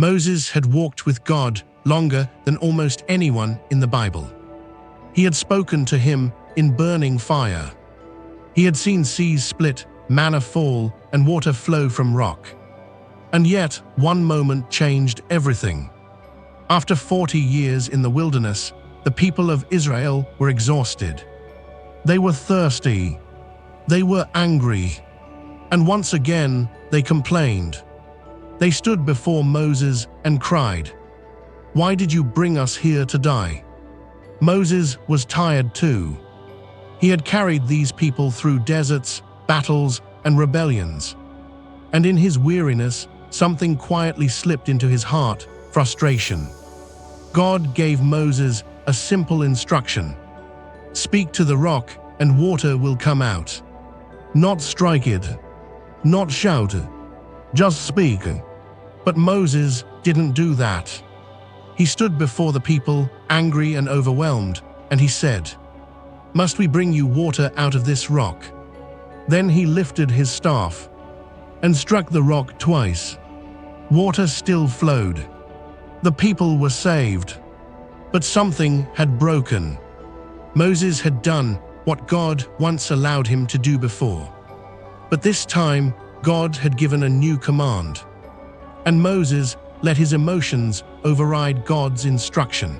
Moses had walked with God longer than almost anyone in the Bible. He had spoken to him in burning fire. He had seen seas split, manna fall, and water flow from rock. And yet, one moment changed everything. After 40 years in the wilderness, the people of Israel were exhausted. They were thirsty. They were angry. And once again, they complained. They stood before Moses and cried, "Why did you bring us here to die?" Moses was tired too. He had carried these people through deserts, battles, and rebellions. And in his weariness, something quietly slipped into his heart: frustration. God gave Moses a simple instruction: speak to the rock and water will come out. Not strike it, not shout, just speak. But Moses didn't do that. He stood before the people, angry and overwhelmed, and he said, "Must we bring you water out of this rock?" Then he lifted his staff and struck the rock twice. Water still flowed. The people were saved. But something had broken. Moses had done what God once allowed him to do before. But this time, God had given a new command. And Moses let his emotions override God's instruction.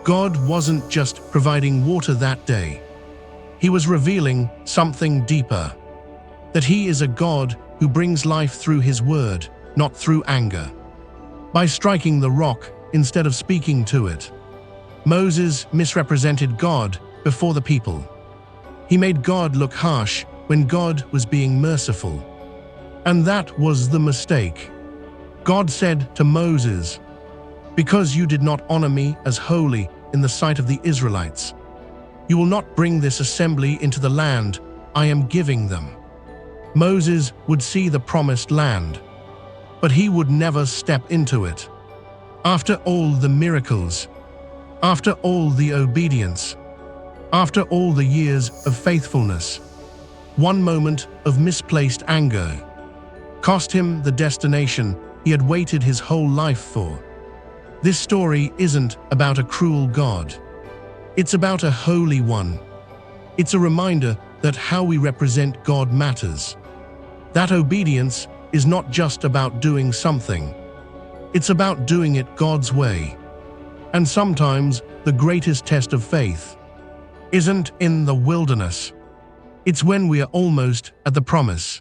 God wasn't just providing water that day. He was revealing something deeper: that he is a God who brings life through his word, not through anger. By striking the rock instead of speaking to it, Moses misrepresented God before the people. He made God look harsh when God was being merciful. And that was the mistake. God said to Moses, "Because you did not honor me as holy in the sight of the Israelites, you will not bring this assembly into the land I am giving them." Moses would see the promised land, but he would never step into it. After all the miracles, after all the obedience, after all the years of faithfulness, one moment of misplaced anger cost him the destination he had waited his whole life for. This story isn't about a cruel God. It's about a holy one. It's a reminder that how we represent God matters. That obedience is not just about doing something. It's about doing it God's way. And sometimes the greatest test of faith isn't in the wilderness. It's when we are almost at the promise.